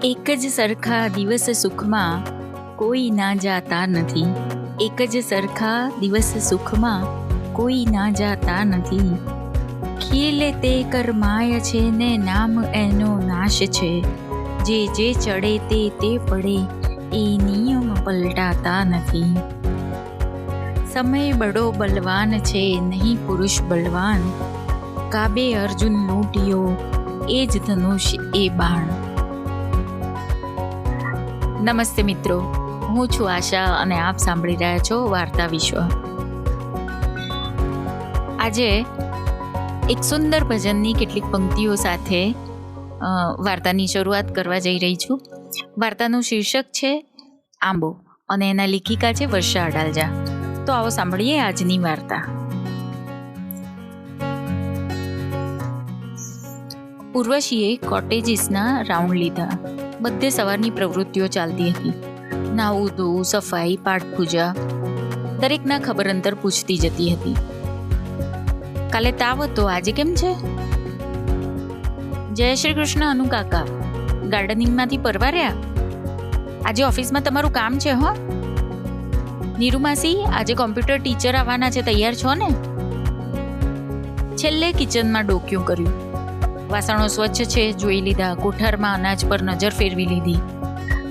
એક જ સરખા દિવસ સુખમાં કોઈ ના જાતા નથી. એક જ સરખા દિવસ સુખમાં કોઈ ના જાતા નથી. ખીલે તે કરમાય છે ને નામ એનો નાશ છે. જે જે ચડે તે પડે એ નિયમ પલટાતા નથી. સમય બડો બલવાન છે નહીં પુરુષ બલવાન. કાબે અર્જુન લૂંટ્યો એ જ ધનુષ એ બાણ. નમસ્તે મિત્રો, હું છું આશા અને આપ સાંભળી રહ્યા છો વાર્તા વિશ્વ. આજે એક સુંદર ભજનની કેટલીક પંક્તિઓ સાથે વાર્તાની શરૂઆત કરવા જઈ રહી છું. વાર્તાનું શીર્ષક છે આંબો અને એના લેખિકા છે વર્ષા અડાલજા. તો આવો સાંભળીએ આજની વાર્તા. ઉર્વશીએ કોટેજીસના રાઉન્ડ લીધા. બધે સવારની પ્રવૃત્તિઓ ચાલતી હતી. નાવું ધોવું, સફાઈ, પાઠ પૂજા, દરેકના ખબર અંતર પૂછતી જતી હતી. કાલે તાવ હતો, આજે કેમ છે? જય શ્રી કૃષ્ણ અનુ કાકા, ગાર્ડનિંગમાંથી પરવાર્યા? આજે ઓફિસમાં તમારું કામ છે હો? નીરુ માસી, આજે કોમ્પ્યુટર ટીચર આવવાના છે, તૈયાર છો ને? છેલ્લે કિચનમાં ડોક્યું કર્યું. વાસણો સ્વચ્છ છે જોઈ લીધા. કોઠારમાં અનાજ પર નજર ફેરવી લીધી.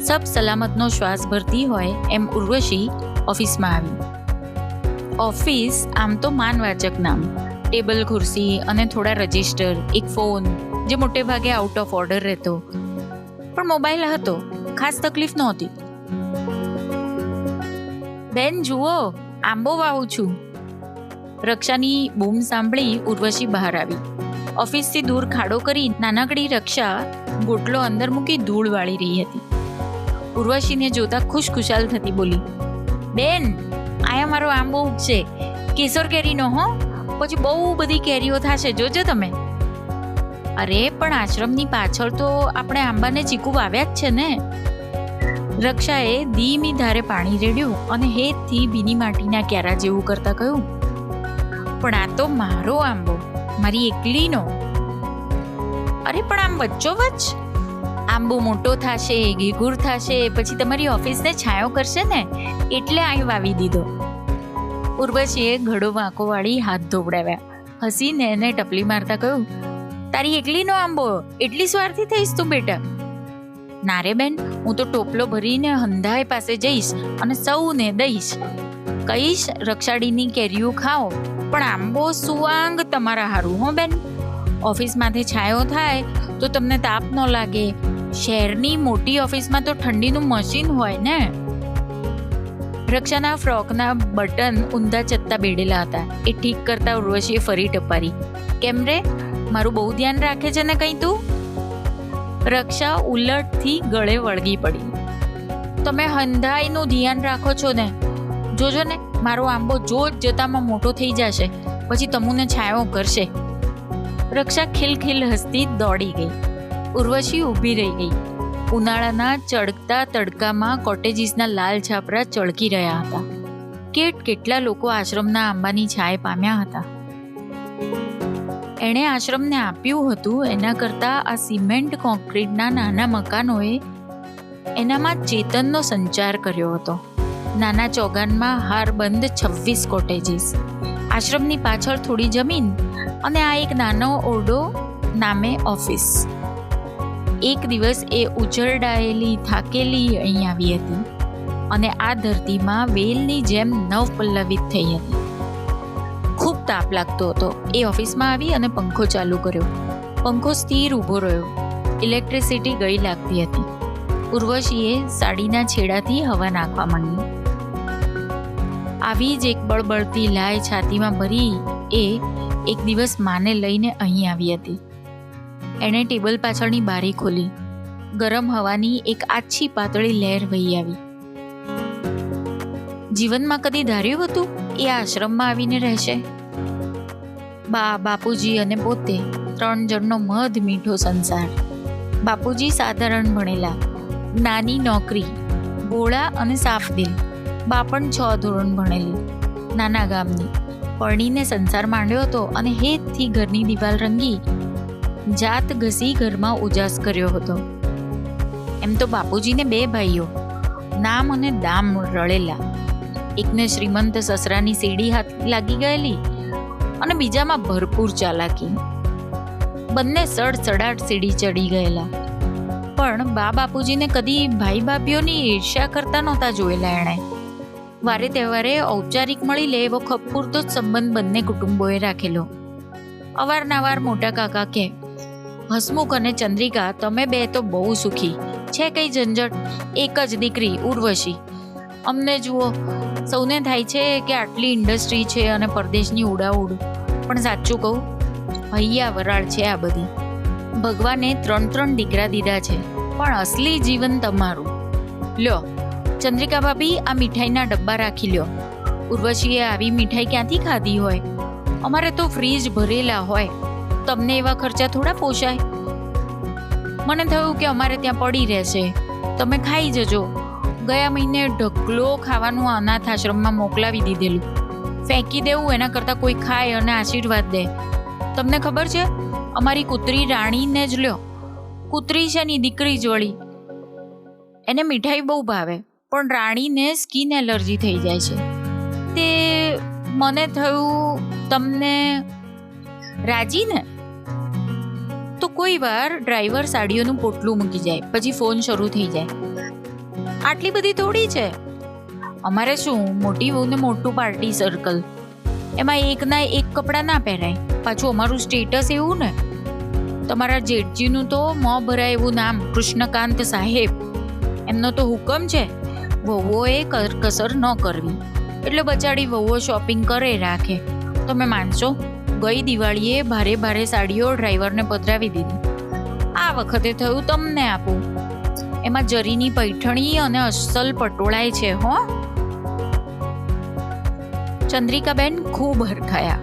સબ સલામતનો શ્વાસ ભરતી હોય એમ ઉર્વશી ઓફિસમાં આવી. ઓફિસ આમ તો માનવાચક નામ. ટેબલ, ખુરશી અને થોડા રજિસ્ટર, એક ફોન જે મોટે ભાગે આઉટ ઓફ ઓર્ડર રહેતો, પણ મોબાઈલ હતો, ખાસ તકલીફ નહોતી. બેન જુઓ, આંબો વાવું છું. રક્ષાની બૂમ સાંભળી ઉર્વશી બહાર આવી. ઓફિસથી દૂર ખાડો કરી નાનકડી રક્ષા ગોટલો અંદર મૂકી ધૂળ વાળી રહી હતી. ઉર્વશીને જોતા ખુશખુશાલ થતી બોલી, બેન આયા મારો આંબો ઉગશે, કેસર કેરીનો હો, પછી બહુ બધી કેરીઓ થશે, જોજો તમે. અરે પણ આશ્રમની પાછળ તો આપણે આંબાને ચીકુ વાવ્યા જ છે ને. રક્ષાએ ધીમી ધારે પાણી રેડ્યું અને હેતથી ભીની માટીના ક્યારા જેવું કરતા કહ્યું, પણ આ તો મારો આંબો, મારી એકલીનો. અરે પણ આમ વચ્ચોવચ્ચ આંબો મોટો થશે, ઘીઘૂર થશે, પછી તમારી ઓફિસને છાંયો કરશે ને, એટલે અહીં વાવી દીધો. ઉર્વશીએ ઘડો વાંકો વાળી હાથ ધોવડાવ્યા. હસીને એને ટપલી મારતા કહ્યું, તારી એકલીનો આંબો, એટલી સ્વાર્થી થઈશ તું બેટા? ના રે બેન, હું તો ટોપલો ભરીને હંધાઈ પાસે જઈશ અને સૌને દઈશ. કહીશ રક્ષાડીની કેરીઓ ખાઓ, પણ આંબો સુવાંગ તમારા હારું હો બેન. ઓફિસમાંથી છાંયો થાય તો તમને તાપ ન લાગે. શહેરની મોટી ઓફિસમાં તો ઠંડીનું મશીન હોય ને. રક્ષાના ફ્રોકના બટન ઊંધા ચત્તા બેડેલા હતા. એ ઠીક કરતા ઉર્વશીએ ફરી ટપારી, કેમ રે, મારું બહુ ધ્યાન રાખે છે ને કંઈ તું? રક્ષા ઉલટથી ગળે વળગી પડી. તમે હંધાઈનું ધ્યાન રાખો છો ને, જોજો ને મારો આંબો જોત જતામાં મોટો થઈ જશે, પછી તમુને છાંયો કરશે. રક્ષા ખિલખિલ હસતી દોડી ગઈ. ઉર્વશી ઊભી રહી ગઈ. ઉનાળાના ચળકતા તડકામાં કોટેજીસના લાલ છાપરા ચળકી રહ્યા હતા. કેટલા લોકો આશ્રમના આંબાની છાય પામ્યા હતા. એણે આશ્રમને આપ્યું હતું એના કરતાં આ સિમેન્ટ કોન્ક્રીટના નાના મકાનોએ એનામાં ચેતનનો સંચાર કર્યો હતો. નાના ચોગાનમાં હારબંધ 26 કોટેજીસ, આશ્રમની પાછળ થોડી જમીન અને આ એક નાનો ઓરડો નામે ઓફિસ. એક દિવસ એ ઉજરડાયેલી થાકેલી અહીં આવી હતી અને આ ધરતીમાં વેલની જેમ નવપલ્લવિત થઈ હતી. ખૂબ તાપ લાગતો હતો. એ ઓફિસમાં આવી અને પંખો ચાલુ કર્યો. પંખો સ્થિર ઊભો રહ્યો. ઇલેક્ટ્રિસિટી ગઈ લાગતી હતી. ઉર્વશીએ સાડીના છેડાથી હવા નાખવા માંડી. આવી જ એક બળબળતી લાય છાતીમાં ભરી એ એક દિવસ માને લઈને અહીં આવી હતી. એણે ટેબલ પાછળની બારી ખોલી. ગરમ હવાની એક આછી પાતળી લહેર વહી આવી. જીવનમાં કદી ધાર્યું હતું એ આશ્રમમાં આવીને રહેશે? બાપુજી અને પોતે 3 જણનો મધ મીઠો સંસાર. બાપુજી સાધારણ ભણેલા, નાની નોકરી, ભોળા અને સાફ દિલ. બા પણ 6 ધોરણ ભણેલી, નાના ગામની. પરણીને સંસાર માંડ્યો હતો અને હેતથી ઘરની દિવાલ રંગી જાત ઘસી ઘરમાં ઉજાસ કર્યો હતો. એમ તો બાપુજીને 2 ભાઈઓ, નામ અને દામ રળેલા. એકને શ્રીમંત સસરાની સીડી હાથ લાગી ગયેલી અને બીજામાં ભરપૂર ચાલાકી. બંને સડસડાટ સીડી ચડી ગયેલા. પણ બાપુજીને કદી ભાઈ ભાભીઓની ઈર્ષ્યા કરતા નહોતા જોયેલા એણે. વારે તહેવારે ઔપચારિક મળી લે એવો ખપપૂરતો જ સંબંધ બંને કુટુંબોએ રાખેલો. અવારનવાર મોટા કાકા કે, હસમુખ અને ચંદ્રિકા, તમે 2 તો બહુ સુખી છે. કઈ ઝંઝટ, એક જ દીકરી ઉર્વશી. અમને જુઓ, સૌને થાય છે કે આટલી ઇન્ડસ્ટ્રી છે અને પરદેશની ઉડાઉડ. પણ સાચું કહું, હૈયા વરાળ છે આ બધી. ભગવાને 3 દીકરા દીધા છે, પણ અસલી જીવન તમારું. લ્યો ચંદ્રિકા ભાભી, આ મીઠાઈના ડબ્બા રાખી લ્યો. ઉર્વશીએ આવી મીઠાઈ ક્યાંથી ખાધી હોય? અમારે તો ફ્રીજ ભરેલા હોય. તમને એવા ખર્ચા થોડા પોષાય. મને થયું કે અમારે ત્યાં પડી રહેશે, તમે ખાઈ જજો. ગયા મહિને ઢગલો ખાવાનું અનાથ આશ્રમમાં મોકલાવી દીધેલું. ફેંકી દેવું એના કરતાં કોઈ ખાય અને આશીર્વાદ દે. તમને ખબર છે, અમારી કૂતરી રાણીને જ લ્યો. કૂતરી છે ની દીકરી જ વળી. એને મીઠાઈ બહુ ભાવે, પણ રાણીને સ્કિન એલર્જી થઈ જાય છે. તે મને થયું તમને રાજી ને? તો કોઈ વાર ડ્રાઈવર સાડીઓનું પોટલું મૂકી જાય, પછી ફોન શરૂ થઈ જાય. આટલી બધી થોડી છે. અમારે શું, મોટી વહુને મોટું પાર્ટી સર્કલ, એમાં એકના એક કપડાં ના પહેરાય. પાછું અમારું સ્ટેટસ એવું ને. તમારા જેઠજીનું તો મોં ભરાય એવું નામ કૃષ્ણકાંત સાહેબ. એમનો તો હુકમ છે વહુઓએ કસર ન કરવી. એટલે બચાડી વહુઓ શોપિંગ કરે રાખે. તમે માનશો, ગઈ દિવાળીએ ભારે સાડીઓ ડ્રાઈવરને પધરાવી દીધી. આ વખતે થયું તમને આપું. એમાં જરીની પૈઠણી અને અસલ પટોળાય છે હો. ચંદ્રિકાબેન ખૂબ હરખાયા.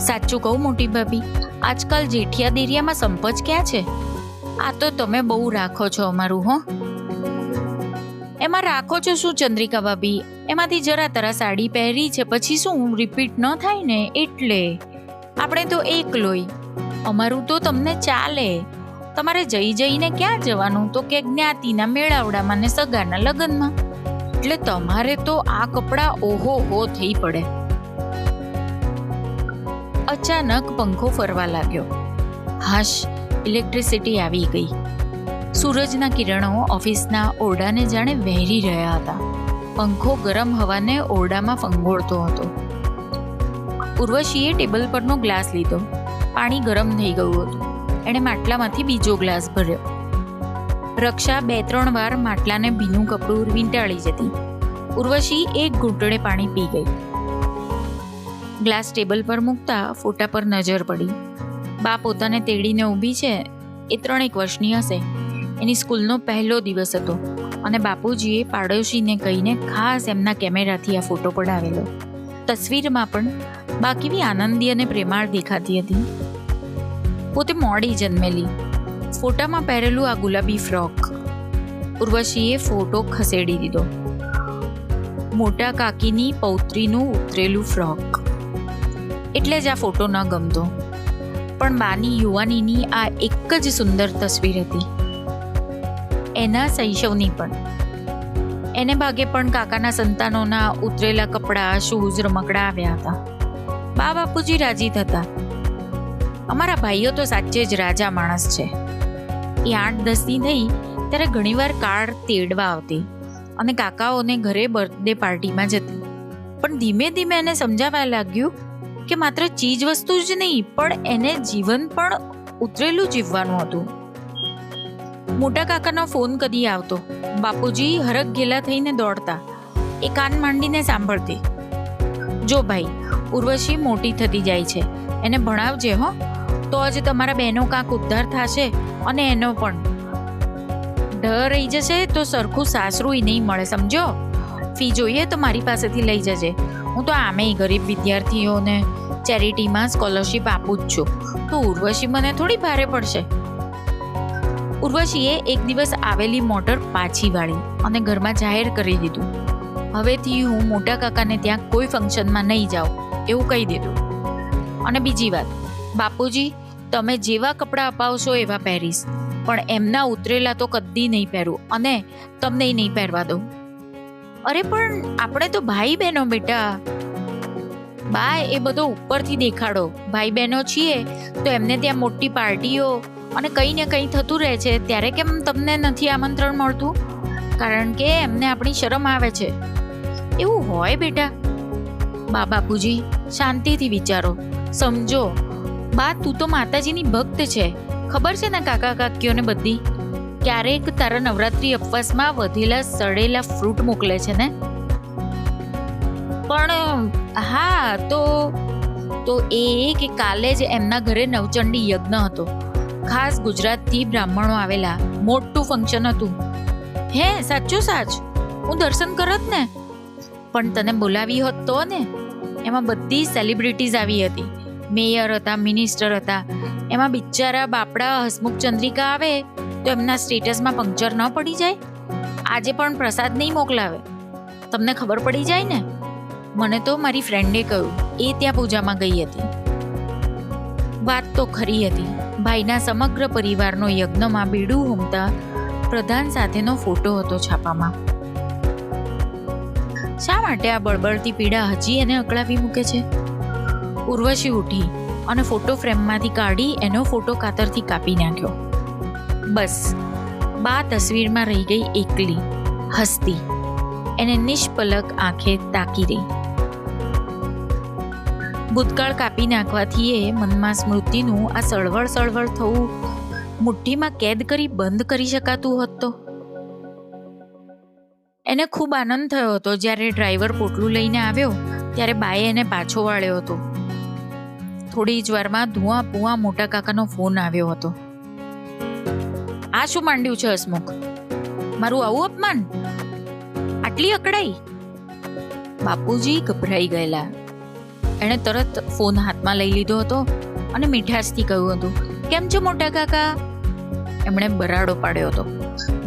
સાચું કહું મોટી ભાભી, આજકાલ જેઠિયા દેરિયામાં સંપજ ક્યાં છે? આ તો તમે બહુ રાખો છો અમારું હો. એમાં રાખો છો શું ચંદ્રિકા ભાભી? એમાંથી જરા તરા સાડી પહેરી છે, પછી શું રિપીટ ન થાય ને એટલે. આપણે તો એક લોહી. અમારું તો તમને ચાલે. તમારે જઈને ક્યાં જવાનું? તો કે જ્ઞાતિના મેળાવડામાં ને સગાના લગ્નમાં. એટલે તમારે તો આ કપડાં ઓહો હો થઈ પડે. અચાનક પંખો ફરવા લાગ્યો. હાશ, ઇલેક્ટ્રિસિટી આવી ગઈ. સૂરજના કિરણો ઓફિસના ઓરડાને જાણે વહેરી રહ્યા હતા. પંખો ગરમ હવાને ઓરડામાં ફંગોળતો હતો. ઉર્વશીએ ટેબલ પરનો ગ્લાસ લીધો. પાણી ગરમ થઈ ગયું હતું. એણે માટલામાંથી બીજો ગ્લાસ ભર્યો. રક્ષા 2-3 વાર માટલાને ભીનું કપડું વીંટાળી જતી. ઉર્વશી એક ઘૂંટડે પાણી પી ગઈ. ગ્લાસ ટેબલ પર મૂકતા ફોટા પર નજર પડી. બા પોતાને તેડીને ઊભી છે. એ 3 વર્ષની હશે. એની સ્કૂલનો પહેલો દિવસ હતો અને બાપુજીએ પાડોશીને કહીને ખાસ એમના કેમેરાથી આ ફોટો પડાવેલો. તસવીરમાં પણ બા કેવી આનંદી અને પ્રેમાળ દેખાતી હતી. પોતે મોડી જન્મેલી. ફોટામાં પહેરેલું આ ગુલાબી ફ્રોક. ઉર્વશીએ ફોટો ખસેડી દીધો. મોટા કાકીની પૌત્રીનું ઉતરેલું ફ્રોક. એટલે જ આ ફોટો ન ગમતો. પણ બાની યુવાનીની આ એક જ સુંદર તસવીર હતી. એના શૈશવની પણ. એને ભાગે પણ કાકાના સંતાનોના ઉતરેલા કપડાં, શૂઝ, રમકડા આવ્યા હતા. બાપુજી રાજી થતા. અમારા ભાઈઓ તો સાચે જ રાજા માણસ છે. એ 8-10ની થઈ ત્યારે ઘણીવાર કાર તેડવા આવતી અને કાકાઓને ઘરે બર્થડે પાર્ટીમાં જતી. પણ ધીમે ધીમે એને સમજાવવા લાગ્યું કે માત્ર ચીજ વસ્તુ જ નહીં, પણ એને જીવન પણ ઉતરેલું જીવવાનું હતું. મોટા કાકાનો ફોન કદી આવતો. બાપુજી હરખ ઘેલા થઈને દોડતા. એ કાન માંડીને સાંભળતી. જો ભાઈ, ઉર્વશી મોટી થતી જાય છે, એને ભણાવજે હો, તો જ તમારા બહેનો કાંક ઉદ્ધાર થશે. અને એનો પણ ડર રહી જશે તો સરખું સાસરું નહીં મળે, સમજો. ફી જોઈએ તો મારી પાસેથી લઈ જજે. હું તો આમેય ગરીબ વિદ્યાર્થીઓને ચેરિટીમાં સ્કોલરશિપ આપું જ છું. તો ઉર્વશી મને થોડી ભારે પડશે. ઉર્વશીએ એક દિવસ આવેલી મોટર પાછી વાળી અને ઘરમાં જાહેર કરી દીધું, હવેથી હું મોટા કાકાને ત્યાં કોઈ ફંક્શનમાં નહીં જાઉં, એવું કહી દીધું. અને બીજી વાત, બાપુજી તમે જેવા કપડાં અપાવશો એવા પહેરીશ. પણ એમના ઉતરેલા તો કદી નહીં પહેરું અને તમને નહીં પહેરવા દઉં. અરે પણ આપણે તો ભાઈ બહેનો બેટા. બા એ બધો ઉપરથી દેખાડો. ભાઈ બહેનો છીએ તો એમને ત્યાં મોટી પાર્ટીઓ અને કંઈ ને કંઈ થતું રહે છે, ત્યારે કેમ તમને નથી આમંત્રણ મળતું? કારણ કે એમને આપણી શરમ આવે છે. એવું હોય બેટા? બા બાપુજી શાંતિથી વિચારો, સમજો. બા તું તો માતાજીની ભક્ત છે, ખબર છે ને કાકા કાકીઓને બધી. ક્યારેક તારા નવરાત્રી ઉપવાસમાં વધેલા સડેલા ફ્રૂટ મોકલે છે ને. પણ હા તો એ કે કાલે જ એમના ઘરે નવચંડી યજ્ઞ હતો. ખાસ ગુજરાતથી બ્રાહ્મણો આવેલા, મોટું ફંક્શન હતું. હે સાચું સાચ? હું દર્શન કરત ને. પણ તને બોલાવી હોત તો ને. એમાં બધી સેલિબ્રિટીઝ આવી હતી. મેયર હતા, મિનિસ્ટર હતા. એમાં બિચારા બાપડા હસમુખ ચંદ્રિકા આવે તો એમના સ્ટેટસમાં પંક્ચર ન પડી જાય? આજે પણ પ્રસાદ નહીં મોકલાવે. તમને ખબર પડી જાય ને. મને તો મારી ફ્રેન્ડે કહ્યું, એ ત્યાં પૂજામાં ગઈ હતી. વાત તો ખરી હતી. ભાઈના સમગ્ર પરિવારનો યજ્ઞમાં બીડું હોમતા પ્રધાન સાથેનો ફોટો હતો છાપામાં. શા માટે આ બળબળતી પીડા હજી એને અકળાવી મૂકે છે? ઉર્વશી ઉઠી અને ફોટો ફ્રેમમાંથી કાઢી એનો ફોટો કાતરથી કાપી નાખ્યો. બસ બા તસવીરમાં રહી ગઈ એકલી, હસતી. એને નિષ્પલક આંખે તાકી રહી. ભૂતકાળ કાપી નાખવાથી એ મનમાં સ્મૃતિનું આ સળવળ થવું મુઠ્ઠીમાં કેદ કરી બંધ કરી શકાતું હોત તો. એને ખૂબ આનંદ થયો હતો જ્યારે ડ્રાઈવર પોટલું લઈને આવ્યો ત્યારે બાએ એને પાછો વાળ્યો હતો. થોડી જ વારમાં ધુઆ મોટા કાકાનો ફોન આવ્યો હતો. આ શું માંડ્યું છે હસમુખ? મારું આવું અપમાન? આટલી અકળાઈ? બાપુજી ગભરાઈ ગયેલા. એણે તરત ફોન હાથમાં લઈ લીધો હતો અને મીઠાશથી કહ્યું હતું, કેમ છો મોટા કાકા? એમણે બરાડો પાડ્યો હતો.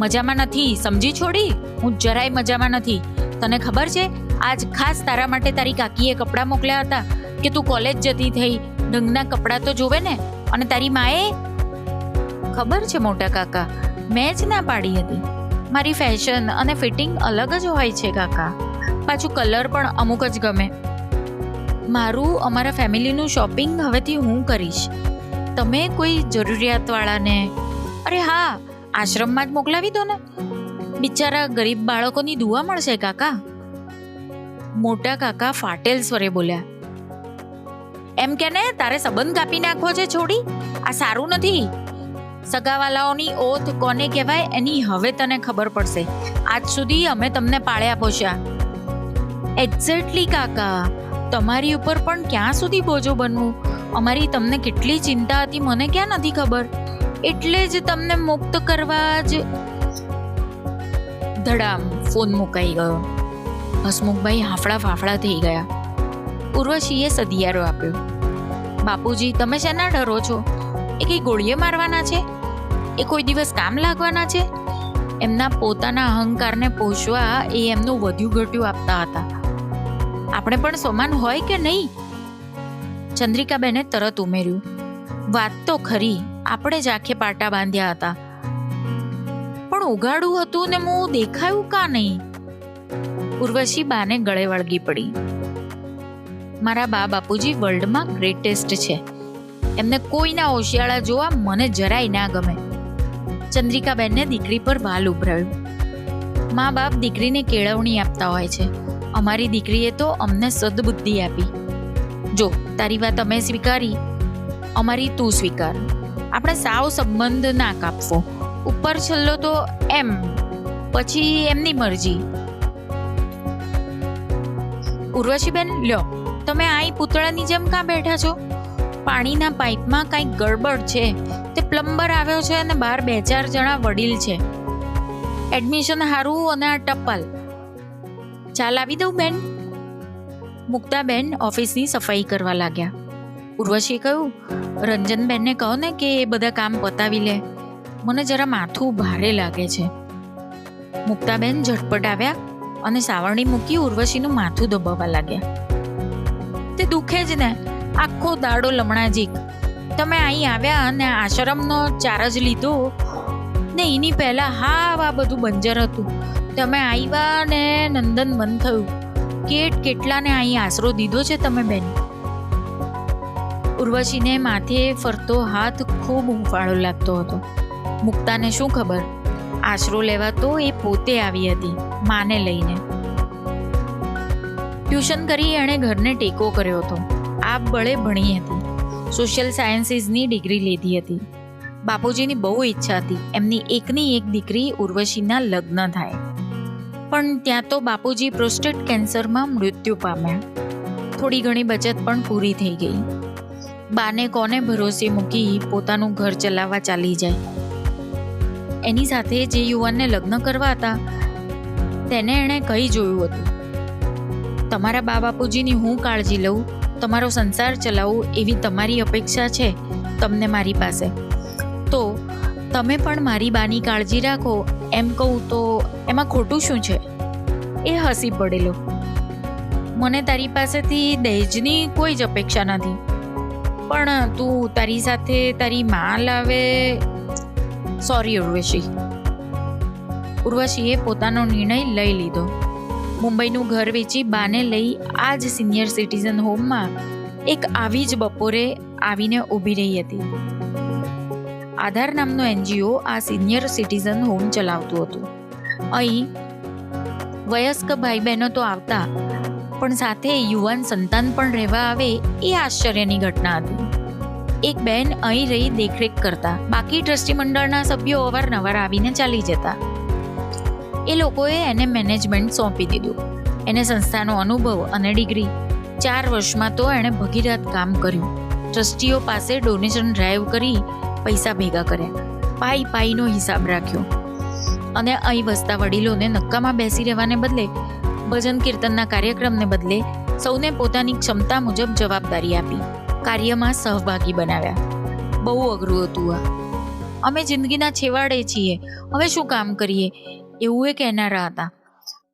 મજામાં નથી, સમજી છોડી? હું જરાય મજામાં નથી. તને ખબર છે, આજ ખાસ તારા માટે તારી કાકીએ કપડાં મોકલ્યા હતા કે તું કોલેજ જતી થઈ. ઢંગના કપડાં તો જોવે ને. અને તારી માએ? ખબર છે મોટા કાકા, મેં જ ના પાડી હતી. મારી ફેશન અને ફિટિંગ અલગ જ હોય છે કાકા. પાછું કલર પણ અમુક જ ગમે. મારું અમારા ફેમિલીનું શોપિંગ હવેથી હું કરીશ. તમે કોઈ જરૂરિયાતવાળાને, અરે હા, આશ્રમમાં જ મોકલાવી દો ને. બિચારા ગરીબ બાળકોની દુઆ મળશે કાકા. મોટા કાકા ફાટેલ સ્વરે બોલ્યા, એમ કે ને તારે સંબંધ કાપી નાખવો છે છોડી? આ સારું નથી. સગાવાલાઓની ઓથ કોને કહેવાય એની હવે તને ખબર પડશે. આજ સુધી અમે તમને પાળ્યા પોષ્યા. એક્ઝેક્ટલી કાકા, તમારી ઉપર પણ ક્યાં સુધી બોજો બનવું? અમારી તમને કેટલી ચિંતા હતી મને ક્યાં નથી ખબર. એટલે જ તમને મુક્ત કરવા જ. ધડામ ફોન મુકાઈ ગયો. હસમુખભાઈ હાફળા ફાફડા થઈ ગયા. ઉર્વશીએ સધિયારો આપ્યો, બાપુજી તમે શેના ડરો છો? એ કઈ ગોળીએ મારવાના છે? એ કોઈ દિવસ કામ લાગવાના છે? એમના પોતાના અહંકારને પોષવા એ એમનું વધ્યું ઘટ્યું આપતા હતા. આપણે પણ સમાન હોય કે નહીં? ચંદ્રિકાબેને તરત ઉમેર્યું, વાત તો ખરી, આપણે જ આંખે પાટા બાંધ્યા હતા. પણ ઉગાડું હતું ને હું દેખાયું કા નહીં? ઉર્વશી બાને ગળે વળગી પડી. મારા બા બાપુજી વર્લ્ડમાં ગ્રેટેસ્ટ છે. એમને કોઈના ઓશિયાળા જોવા મને જરાય ના ગમે. ચંદ્રિકાબેનને દીકરી પર વાલ ઉભરાયું. મા બાપ દીકરીને કેળવણી આપતા હોય છે. અમારી દીકરીએ તો અમને સદબુદ્ધિ આપી. જો તારી વાત અમે સ્વીકારી, અમારી તું સ્વીકાર. આપણે સાવ સંબંધ ના કાપવો. ઉપર છલ્લો તો એમ, પછી એમની મરજી. ઉર્વશીબેન લ્યો, તમે આઈ પૂતળાની જેમ કાં બેઠા છો? પાણીના પાઇપમાં કંઈક ગડબડ છે. તે પ્લમ્બર આવ્યો છે અને બહાર 2-4 જણા વડીલ છે. એડમિશન હારું અને આ ટપાલ. ચાલ આવી દઉં બેન? મુક્તાબેન ઓફિસની સફાઈ કરવા લાગ્યા. ઉર્વશીએ કહ્યું, રંજનબેનને કહો ને કે એ બધા કામ પતાવી લે. મને જરા માથું ભારે લાગે છે. મુક્તાબેન ઝટપટ આવ્યા અને સાવરણી મૂકી ઉર્વશીનું માથું દબાવવા લાગ્યા. તે દુખે જ ને, આખો દાડો લમણાજીક. તમે અહીં આવ્યા અને આશ્રમનો ચાર્જ લીધો ને એની પહેલા આ બધું બંજર હતું. તમે આવ્યા ને નંદન મન થયું. કેટલાને અહીં આશરો દીધો છે તમે બેન. ઉર્વશીને માથે ફરતો હાથ ખૂબ હૂંફાળો લાગતો હતો. મુક્તાને શું ખબર, આશરો લેવા તો એ પોતે આવી હતી, માને લઈને. ટ્યુશન કરી એણે ઘરને ટેકો કર્યો હતો. આપ બળે ભણી હતી, સોશિયલ સાયન્સીસની ડિગ્રી લીધી હતી. બાપુજીની બહુ ઈચ્છા હતી એમની એકની એક દીકરી ઉર્વશીના લગ્ન થાય, પણ ત્યાં તો બાપુજી પ્રોસ્ટેટ કેન્સરમાં મૃત્યુ પામ્યા. થોડી ઘણી બચત પણ પૂરી થઈ ગઈ. બાને કોને ભરોસે મૂકી પોતાનું ઘર ચલાવવા ચાલી જાય. એની સાથે જે યુવાનને લગ્ન કરવા હતા તેને એણે કહી જોયું હતું, તમારા બા બાપુજીની હું કાળજી લઉં, તમારો સંસાર ચલાવું એવી તમારી અપેક્ષા છે તમને મારી પાસે, તો તમે પણ મારી બાની કાળજી રાખો એમ કહું તો એમાં ખોટું શું છે? એ હસી પડેલો. મને તારી પાસેથી દહેજની કોઈ જ અપેક્ષા નથી, પણ તું તારી સાથે તારી માં લાવે. સોરી ઉર્વશી. ઉર્વશીએ પોતાનો નિર્ણય લઈ લીધો. મુંબઈનું ઘર વેચી બાને લઈ આ જ સિનિયર સિટીઝન હોમમાં એક આવી જ બપોરે આવીને ઊભી રહી હતી. આધાર નામનું એનજીઓ આ સિનિયર સિટીઝન હોમ ચલાવતું હતું. અહીં વયસ્ક ભાઈ બહેનો તો આવતા, પણ સાથે યુવાન સંતાન પણ રહેવા આવે એ આશ્ચર્યની ઘટના હતી. એક બેન અહીં રહી દેખરેખ કરતા, બાકી ટ્રસ્ટી મંડળના સભ્યો અવારનવાર આવીને ચાલી જતા. એ લોકોએ એને મેનેજમેન્ટ સોંપી દીધું. એને સંસ્થાનો અનુભવ અને ડિગ્રી. 4 વર્ષમાં તો એણે ભગીરથ કામ કર્યું. ટ્રસ્ટીઓ પાસે ડોનેશન ડ્રાઈવ કરી પૈસા ભેગા કર્યા, પાઈનો હિસાબ રાખ્યો, અને અહીં વસતા વડીલોને નક્કામાં બેસી રહેવાને બદલે, ભજન કીર્તનના કાર્યક્રમને બદલે સૌને પોતાની ક્ષમતા મુજબ જવાબદારી આપી કાર્યમાં સહભાગી બનાવ્યા. બહુ અઘરું હતું આ. અમે જિંદગીના છેવાડે છીએ, હવે શું કામ કરીએ એવું એ કહેનારા હતા.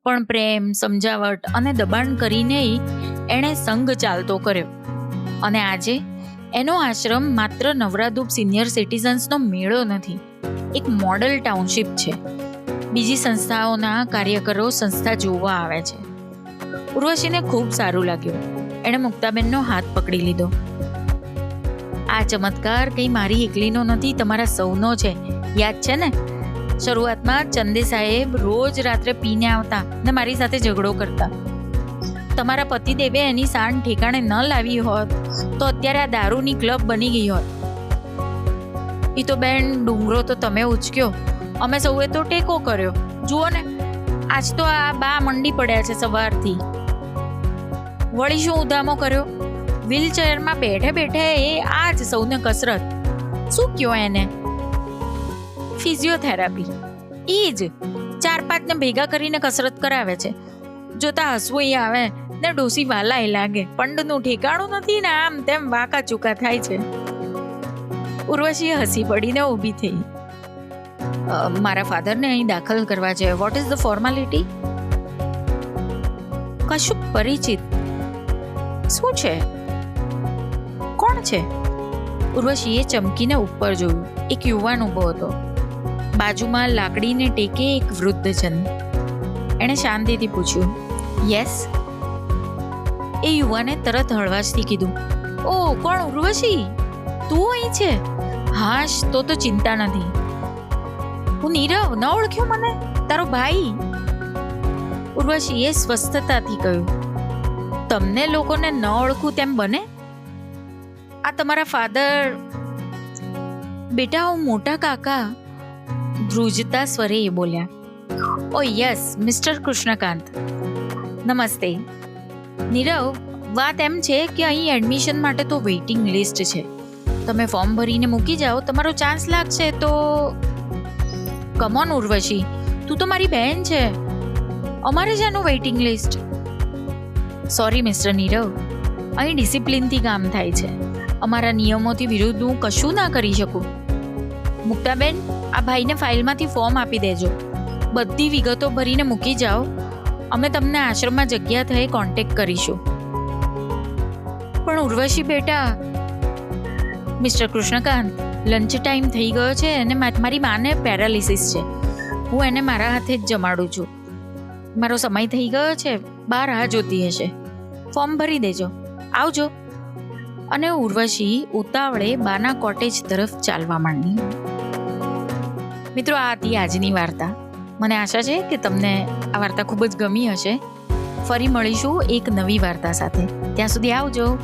પણ પ્રેમ, સમજાવટ અને દબાણ કરીને એણે સંઘ ચાલતો કર્યો. અને આજે એનો આશ્રમ માત્ર નવરાધૂપ સિનિયર સિટીઝન્સનો મેળો નથી, એક મોડલ ટાઉનશીપ છે. બીજી સંસ્થાઓના કાર્યકરો સંસ્થા જોવા આવે છે. ઉર્વશીને ખૂબ સારું લાગ્યું. એણે મુક્તાબેનનો હાથ પકડી લીધો. આ ચમત્કાર કંઈ મારી એકલીનો નથી, તમારા સૌનો છે. યાદ છે ને, શરૂઆતમાં ચંદે સાહેબ રોજ રાત્રે પીને આવતા ને મારી સાથે ઝઘડો કરતા. તમારા પતિદેવે એની સાણ ઠેકાણે ન લાવી હોત તો અત્યારે આ દારૂની ક્લબ બની ગઈ હોત. એ તો બેન, ડુંગરો તો તમે ઉચક્યો, અમે સૌએ તો ટેકો કર્યો. જુઓ ને, આજ તો આ બા મંડી પડ્યા છે સવારથી. વળી શું ઉધામો કર્યો? વ્હીલચેરમાં બેઠે બેઠે એ આજ સૌને કસરત. શું કયો એને? ફિઝિયોથેરાપી. એ જ 4-5 ને ભેગા કરીને કસરત કરાવે છે. જોતા હસવું આવે ને ડોસી વાલાય લાગે. પંડનું ઠેકાણું નથી ને આમ તેમ વાકા ચૂકા થાય છે. ઉર્વશી હસી પડીને ઊભી થઈ. મારા ફાધરને અહીં દાખલ કરવા છે. What is the formality? કશુંક પરિચિત. શું છે? કોણ છે? ઉર્વશીએ ચમકીને ઉપર જોયું. એક યુવાન ઊભો હતો. બાજુમાં લાકડીને ટેકે એક વૃદ્ધજન. એણે શાંતિથી પૂછ્યું, યસ? એ યુવાને તરત હળવાશથી કીધું, ઓ કોણ ઉર્વશી? તું અહીં છે? હાશ, તો ચિંતા નથી. હું નીરવ, ન ઓળખ્યો મને? તારો ભાઈ. ઉર્વશીએ સ્વસ્થતાથી કહ્યું, તમને લોકોને ન ઓળખું તેમ બને? આ તમારા ફાધર. બેટા, હું મોટા કાકા. ધ્રુજતા સ્વરે એ બોલ્યા. ઓ યસ, મિસ્ટર કૃષ્ણકાંત. નમસ્તે. નીરવ, વાત એમ છે કે અહીં એડમિશન માટે તો વેઇટિંગ લિસ્ટ છે. તમે ફોર્મ ભરીને મૂકી જાઓ, તમારો ચાન્સ લાગશે તો. કમોન ઉર્વશી, તું તો મારી બહેન છે. અમારે શાનું waiting list? Sorry mister Nirav, અહીં ડિસિપ્લિનથી કામ થાય છે. અમારા નિયમોથી વિરુદ્ધ હું કશું ના કરી શકું. મુક્તાબેન, આ ભાઈને ફાઇલમાંથી ફોર્મ આપી દેજો. બધી વિગતો ભરીને મૂકી જાઓ. અમે તમને આશ્રમમાં જગ્યા થઈ કોન્ટેક્ટ કરીશું. પણ ઉર્વશી બેટા. મિસ્ટર કૃષ્ણકાંત, લંચ ટાઈમ થઈ ગયો છે અને મારી માને પેરાલિસિસ છે. હું એને મારા હાથે જ જમાડું છું. મારો સમય થઈ ગયો છે, બહાર રાહ જોતી હશે. ફોર્મ ભરી દેજો, આવજો. અને ઉર્વશી ઉતાવળે બાના કોટેજ તરફ ચાલવા માંડી. મિત્રો, આ હતી આજની વાર્તા. મને આશા છે કે તમને આ વાર્તા ખૂબ જ ગમી હશે. ફરી મળીશું એક નવી વાર્તા સાથે. ત્યાં સુધી આવજો.